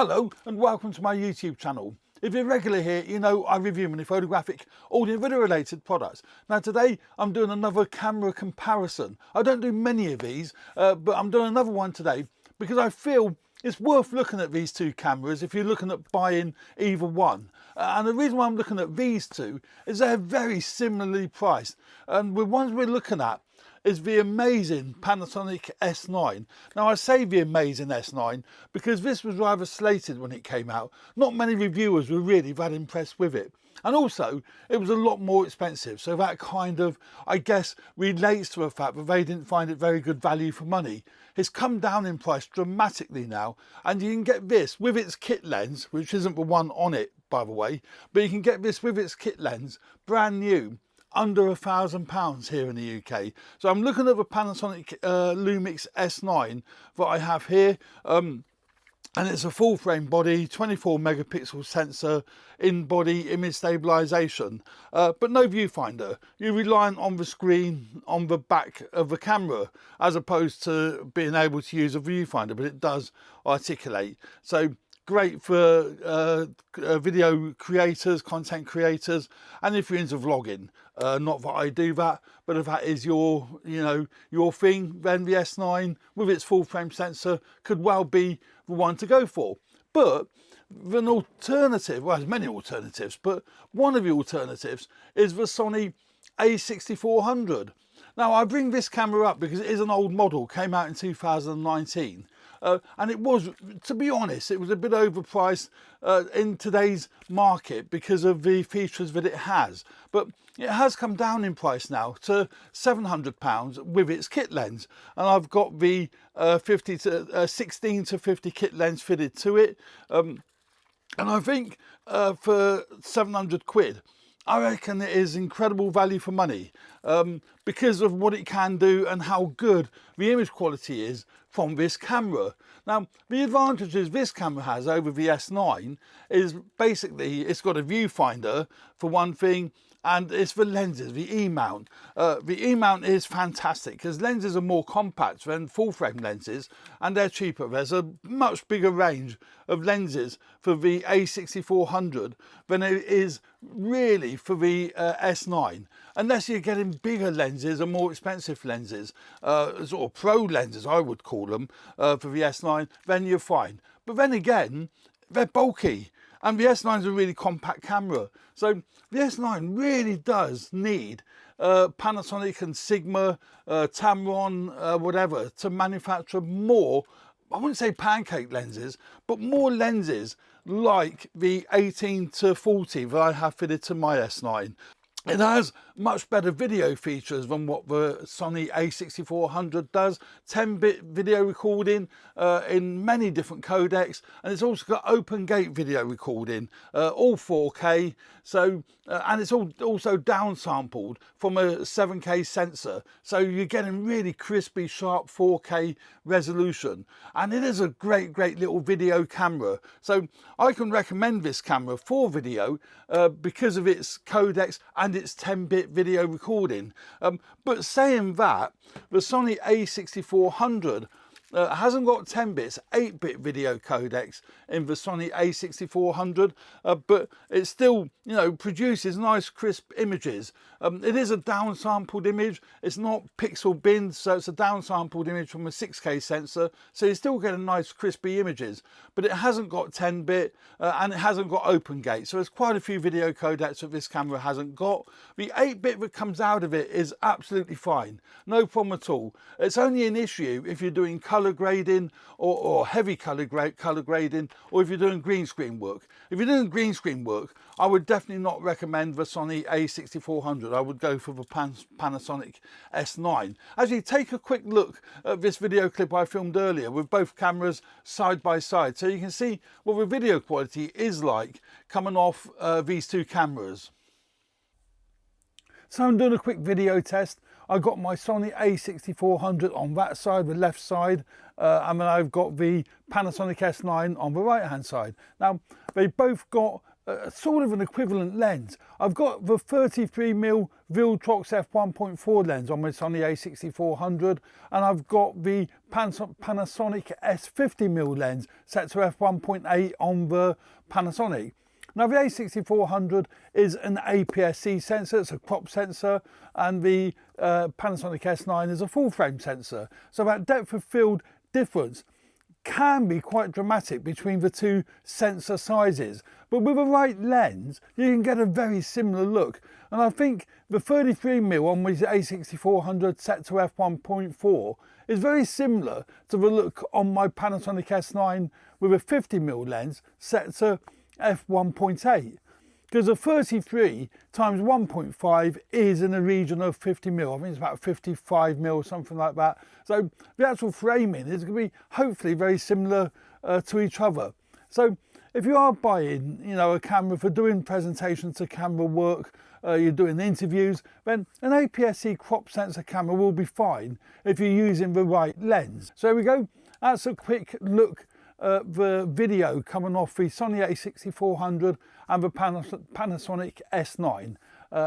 Hello and welcome to my YouTube channel. If you're regular here, you know I review many photographic, audio and video related products. Now today I'm doing another camera comparison. I don't do many of these, but I'm doing another one today because I feel it's worth looking at these two cameras if you're looking at buying either one. And the reason why I'm looking at these two is they're very similarly priced. And the ones we're looking at is the amazing Panasonic S9. Now I say the amazing S9 because this was rather slated when it came out. Not many reviewers were really that impressed with it. And also it was a lot more expensive, so that kind of, I guess, relates to the fact that they didn't find it very good value for money. It's come down in price dramatically now, and you can get this with its kit lens, which isn't the one on it by the way, but you can get this with its kit lens brand new under £1,000 here in the UK. So I'm looking at the Panasonic Lumix S9 that I have here, and it's a full frame body, 24 megapixel sensor, in body image stabilization, but no viewfinder. You're reliant on the screen on the back of the camera as opposed to being able to use a viewfinder, but it does articulate. So great for video creators, content creators, and if you're into vlogging. Not that I do that, but if that is your, your thing, then the S9 with its full frame sensor could well be the one to go for. But an alternative, well, there's many alternatives, but one of the alternatives is the Sony a6400. Now I bring this camera up because it is an old model, came out in 2019. And it was, to be honest, it was a bit overpriced in today's market because of the features that it has. But it has come down in price now to £700 with its kit lens. And I've got the 16 to 50 kit lens fitted to it. And I think for 700 quid, I reckon it is incredible value for money because of what it can do and how good the image quality is from this camera. Now, the advantages this camera has over the S9 is basically it's got a viewfinder for one thing, and it's the lenses, the E-mount. The E-mount is fantastic because lenses are more compact than full frame lenses and they're cheaper. There's a much bigger range of lenses for the a6400 than it is really for the S9. Unless you're getting bigger lenses and more expensive lenses, sort of pro lenses I would call them, for the S9, then you're fine. But then again, they're bulky. And the S9 is a really compact camera. So the S9 really does need Panasonic and Sigma, Tamron, whatever, to manufacture more, I wouldn't say pancake lenses, but more lenses like the 18 to 40 that I have fitted to my S9. It has much better video features than what the Sony a6400 does. 10-bit video recording in many different codecs, and it's also got open gate video recording, all 4K. So and it's also downsampled from a 7K sensor, so you're getting really crispy, sharp 4K resolution. And it is a great little video camera. So I can recommend this camera for video because of its codecs and its 10-bit video recording. But saying that, the Sony a6400 hasn't got 10 bits, 8-bit video codecs in the Sony a6400, but it still, produces nice crisp images. It is a downsampled image. It's not pixel binned, so it's a downsampled image from a 6K sensor, so you still get a nice crispy images, but it hasn't got 10-bit and it hasn't got open gate, so there's quite a few video codecs that this camera hasn't got. The 8-bit that comes out of it is absolutely fine, no problem at all. It's only an issue if you're doing colour grading or heavy colour grading, or if you're doing green screen work. If you're doing green screen work, I would definitely not recommend the Sony a6400. I would go for the Panasonic S9. Actually, take a quick look at this video clip I filmed earlier with both cameras side by side, so you can see what the video quality is like coming off these two cameras. So I'm doing a quick video test. I got my Sony a6400 on that side, the left side, and then I've got the Panasonic S9 on the right hand side. Now they both got sort of an equivalent lens. I've got the 33mm Viltrox f1.4 lens on my Sony a6400, and I've got the Panasonic s50mm lens set to f1.8 on the Panasonic. Now the a6400 is an aps-c sensor, it's a crop sensor, and the Panasonic S9 is a full frame sensor. So that depth of field difference can be quite dramatic between the two sensor sizes, but with the right lens you can get a very similar look. And I think the 33mm on my a6400 set to f1.4 is very similar to the look on my Panasonic S9 with a 50mm lens set to f1.8, because a 33 times 1.5 is in the region of 50mm. I think it's about 55mm, something like that. So the actual framing is going to be hopefully very similar to each other. So if you are buying, a camera for doing presentations to camera work, you're doing interviews, then an aps-c crop sensor camera will be fine if you're using the right lens. So there we go. That's a quick look the video coming off the Sony a6400 and the Panasonic S9.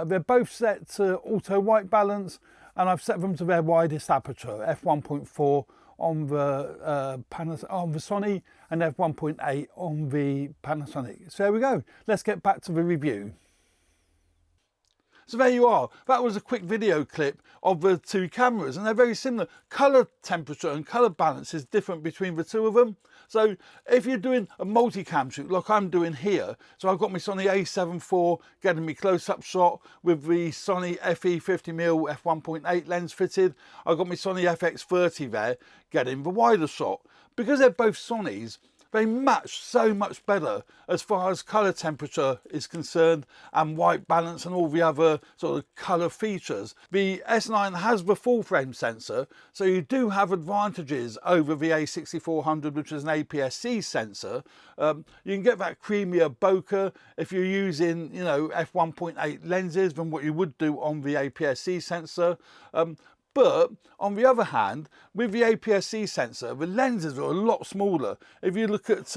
They're both set to auto white balance, and I've set them to their widest aperture, f1.4 on the Sony and f1.8 on the Panasonic. So there we go. Let's get back to the review. So there you are. That was a quick video clip of the two cameras, and they're very similar. Colour temperature and colour balance is different between the two of them. So if you're doing a multi-cam shoot like I'm doing here, so I've got my Sony a7 IV getting me close-up shot with the Sony FE 50mm f1.8 lens fitted. I've got my Sony FX30 there getting the wider shot. Because they're both Sonys, they match so much better as far as colour temperature is concerned and white balance and all the other sort of colour features. The S9 has the full frame sensor, so you do have advantages over the a6400, which is an aps-c sensor. You can get that creamier bokeh if you're using, f1.8 lenses than what you would do on the aps-c sensor. But on the other hand, with the aps-c sensor, the lenses are a lot smaller. If you look at,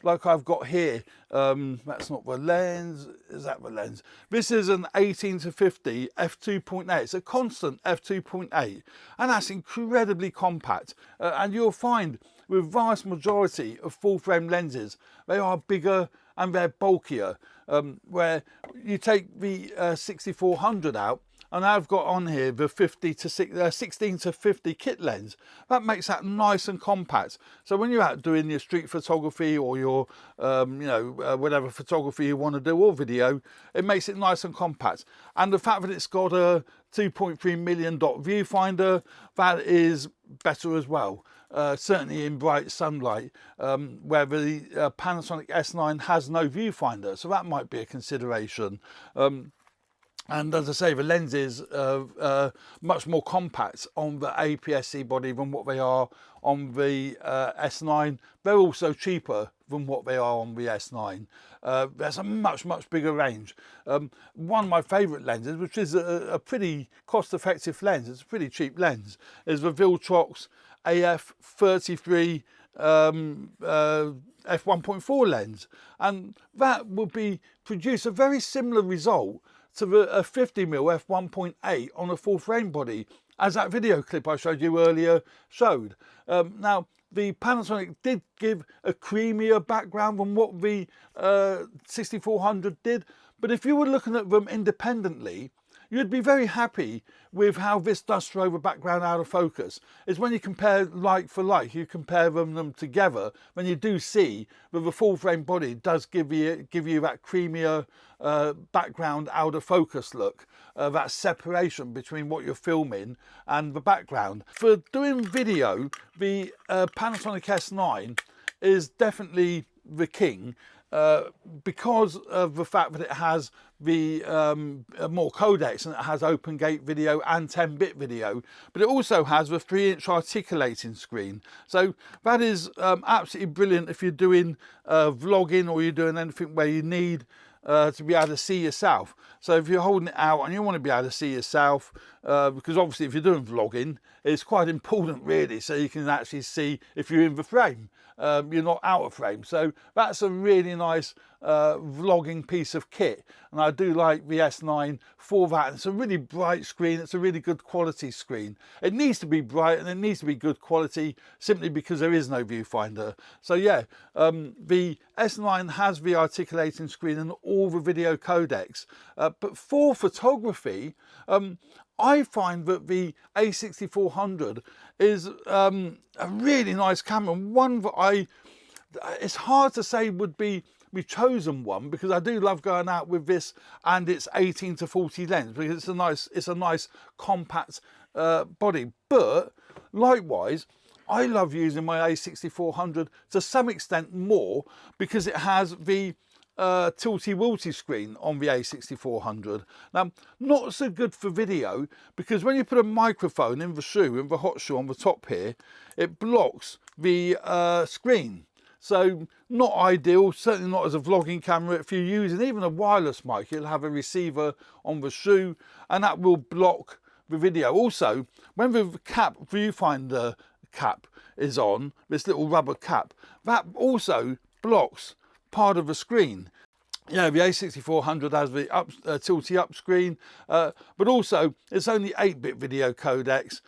like I've got here, that's not the lens, is that the lens? This is an 18-50 f2.8. It's a constant f2.8, and that's incredibly compact. And you'll find with vast majority of full frame lenses, they are bigger and they're bulkier. Where you take the 6400 out, and I've got on here the 16-50 kit lens. That makes that nice and compact. So when you're out doing your street photography or your, whatever photography you want to do or video, it makes it nice and compact. And the fact that it's got a 2.3 million dot viewfinder, that is better as well. Certainly in bright sunlight, where the Panasonic S9 has no viewfinder, so that might be a consideration. And as I say, the lenses are much more compact on the aps-c body than what they are on the S9. They're also cheaper than what they are on the S9. There's a much bigger range. One of my favourite lenses, which is a pretty cost-effective lens, it's a pretty cheap lens, is the Viltrox AF33 f1.4 lens, and that would produce a very similar result to the 50mm f1.8 on a full frame body, as that video clip I showed you earlier showed. Now the Panasonic did give a creamier background than what the 6400 did, but if you were looking at them independently, you'd be very happy with how this does throw the background out of focus. It's when you compare like for like, you compare them together, when you do see that the full frame body does give you that creamier background out of focus look, that separation between what you're filming and the background. For doing video, the Panasonic S9 is definitely the king. Because of the fact that it has the more codecs, and it has open gate video and 10-bit video, but it also has the 3-inch articulating screen. So that is absolutely brilliant if you're doing vlogging or you're doing anything where you need to be able to see yourself. So if you're holding it out and you want to be able to see yourself, because obviously if you're doing vlogging, it's quite important really, so you can actually see if you're in the frame. you're not out of frame. So that's a really nice vlogging piece of kit, and I do like the S9 for that. It's a really bright screen, it's a really good quality screen. It needs to be bright and it needs to be good quality simply because there is no viewfinder. So yeah, the S9 has the articulating screen and all the video codecs, but for photography, I find that the a6400 is a really nice camera, one that it's hard to say would be my chosen one, because I do love going out with this and its 18-40 lens, because it's a nice compact body. But likewise, I love using my a6400 to some extent more because it has the tilty-wilty screen on the a6400. Now, not so good for video, because when you put a microphone in the shoe, in the hot shoe on the top here, it blocks the screen. So not ideal, certainly not as a vlogging camera. If you're using even a wireless mic, you'll have a receiver on the shoe and that will block the video. Also, when the viewfinder cap is on, this little rubber cap, that also blocks part of the screen. Yeah, the a6400 has the tilty up screen, but also it's only 8-bit video codecs.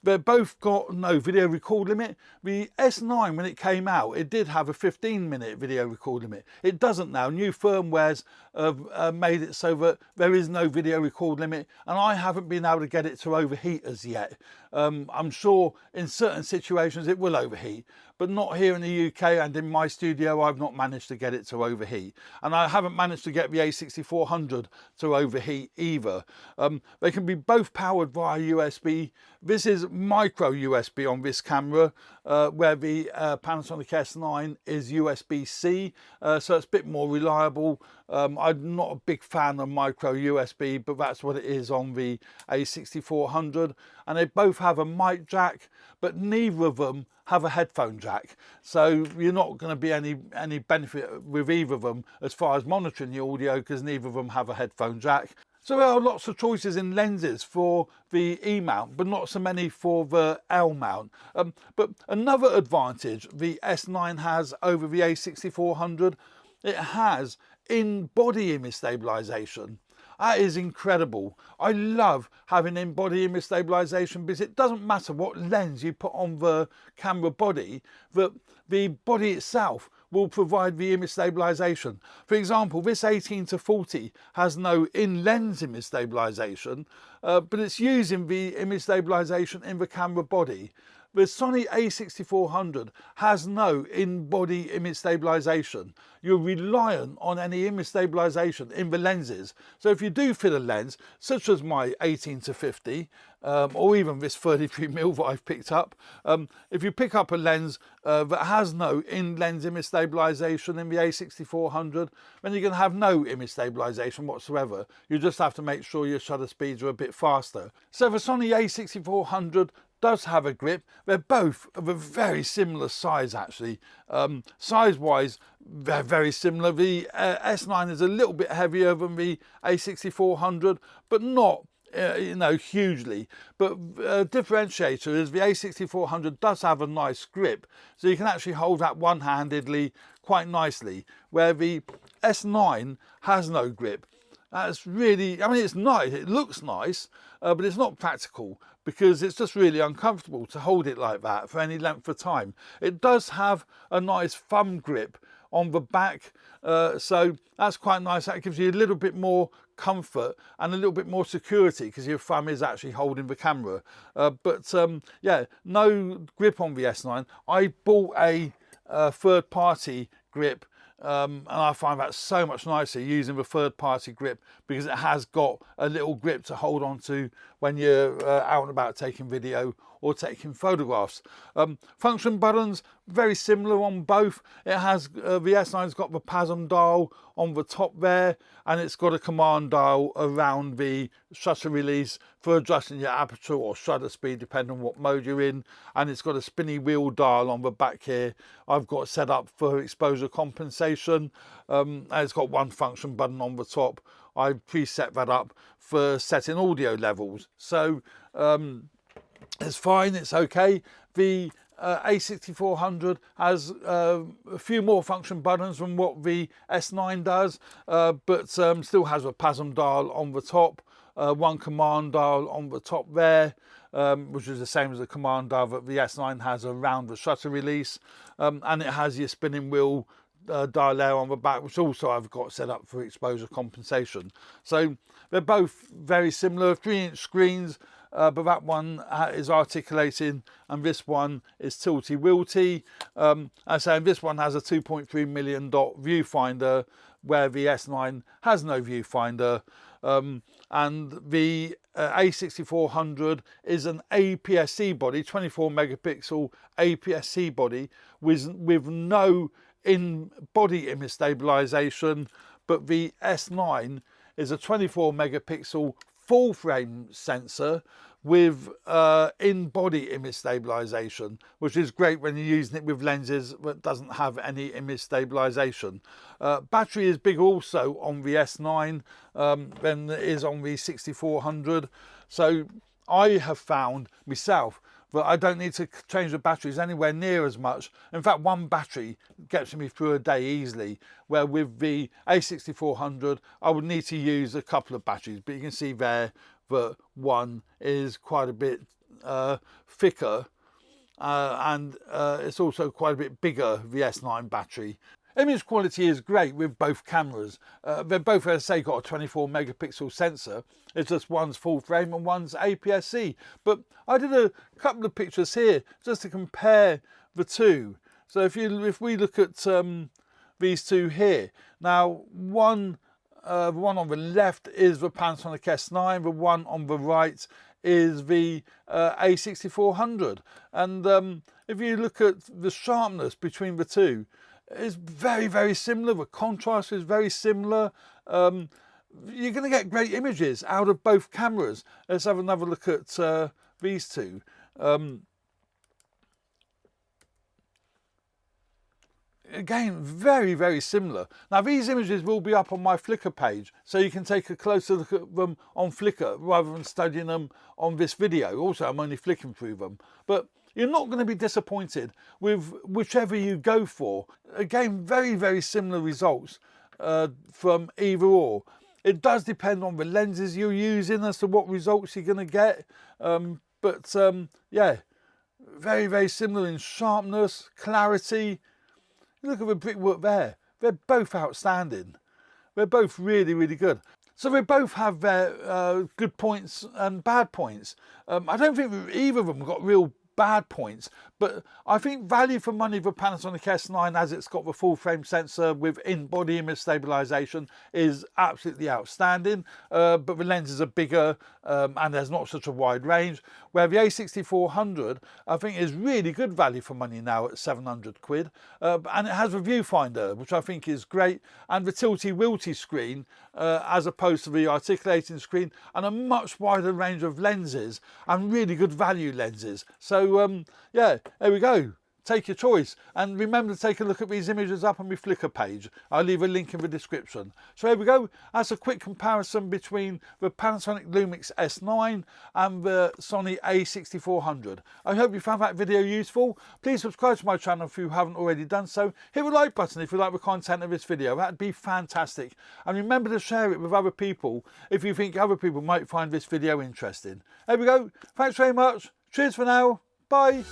They've both got no video record limit. The S9, when it came out, it did have a 15-minute video record limit. It doesn't now. New firmwares have made it so that there is no video record limit, and I haven't been able to get it to overheat as yet. I'm sure in certain situations it will overheat, but not here in the UK, and in my studio I've not managed to get it to overheat. And I haven't managed to get the a6400 to overheat either. They can be both powered via USB. This is micro USB on this camera, where the Panasonic S9 is USB-C, so it's a bit more reliable. I'm not a big fan of micro USB, but that's what it is on the a6400. And they both have a mic jack, but neither of them have a headphone jack, so you're not going to be any benefit with either of them as far as monitoring the audio, because neither of them have a headphone jack. So there are lots of choices in lenses for the E mount, but not so many for the L mount. But another advantage the S9 has over the a6400, it has in-body image stabilization. That is incredible. I love having in-body image stabilization because it doesn't matter what lens you put on the camera body, that the body itself will provide the image stabilization. For example, this 18-40 has no in-lens image stabilization, but it's using the image stabilization in the camera body. The Sony a6400 has no in-body image stabilization. You're reliant on any image stabilization in the lenses. So if you do fit a lens, such as my 18-50, or even this 33mm that I've picked up, if you pick up a lens that has no in-lens image stabilization in the a6400, then you're going to have no image stabilization whatsoever. You just have to make sure your shutter speeds are a bit faster. So the Sony a6400 does have a grip. They're both of a very similar size, actually. Size-wise, they're very similar. The S9 is a little bit heavier than the a6400, but not hugely. But differentiator is the a6400 does have a nice grip, so you can actually hold that one-handedly quite nicely, where the S9 has no grip. That's really, I mean, it's nice, it looks nice, but it's not practical, because it's just really uncomfortable to hold it like that for any length of time. It does have a nice thumb grip on the back, so that's quite nice. That gives you a little bit more comfort and a little bit more security, because your thumb is actually holding the camera. Yeah, no grip on the S9. I bought a third-party grip, and I find that so much nicer using the third-party grip, because it has got a little grip to hold on to when you're out and about taking video or taking photographs. Function buttons, very similar on both. It has the S9's got the PASM dial on the top there, and it's got a command dial around the shutter release for adjusting your aperture or shutter speed depending on what mode you're in, and it's got a spinny wheel dial on the back here I've got set up for exposure compensation, and it's got one function button on the top. I preset that up for setting audio levels, so it's fine, it's okay. The a6400 has a few more function buttons than what the S9 does, but still has a PASM dial on the top, one command dial on the top there, which is the same as the command dial that the S9 has around the shutter release, and it has your spinning wheel dial there on the back, which also I've got set up for exposure compensation. So they're both very similar, 3-inch screens, but that one is articulating and this one is tilty-wilty. I say this one has a 2.3 million dot viewfinder, where the S9 has no viewfinder, and the a6400 is an aps-c body, 24 megapixel aps-c body with no in-body image stabilization, but the S9 is a 24 megapixel full frame sensor with in-body image stabilization, which is great when you're using it with lenses that doesn't have any image stabilization. Battery is bigger also on the S9 than it is on the 6400, so I have found myself that I don't need to change the batteries anywhere near as much. In fact, one battery gets me through a day easily, where with the a6400 I would need to use a couple of batteries, but you can see there that one is quite a bit thicker, and it's also quite a bit bigger, the S9 battery. Image quality is great with both cameras. They're both, as I say, got a 24 megapixel sensor. It's just one's full frame and one's aps-c. But I did a couple of pictures here just to compare the two. So if we look at these two here, now the one on the left is the Panasonic S9, the one on the right is the a6400. And if you look at the sharpness between the two, it's very, very similar. The contrast is very similar. You're going to get great images out of both cameras. Let's have another look at these two. Again, very, very similar. Now, these images will be up on my Flickr page, so you can take a closer look at them on Flickr rather than studying them on this video. Also, I'm only flicking through them. But you're not going to be disappointed with whichever you go for. Again, very, very similar results from either or. It does depend on the lenses you're using as to what results you're going to get. Yeah, very, very similar in sharpness, clarity. Look at the brickwork there. They're both outstanding. They're both really, really good. So they both have their good points and bad points. I don't think either of them got real bad points, but I think value for money for Panasonic S9, as it's got the full frame sensor with in-body image stabilization, is absolutely outstanding. But the lenses are bigger and there's not such a wide range, where the a6400 I think is really good value for money now at 700 quid, and it has a viewfinder, which I think is great, and the tilty-wilty screen as opposed to the articulating screen, and a much wider range of lenses and really good value lenses. So yeah, there we go. Take your choice, and remember to take a look at these images up on my Flickr page. I'll leave a link in the description. So there we go. That's a quick comparison between the Panasonic Lumix S9 and the Sony a6400. I hope you found that video useful. Please subscribe to my channel if you haven't already done so. Hit the like button if you like the content of this video. That'd be fantastic. And remember to share it with other people if you think other people might find this video interesting. There we go. Thanks very much. Cheers for now. Bye.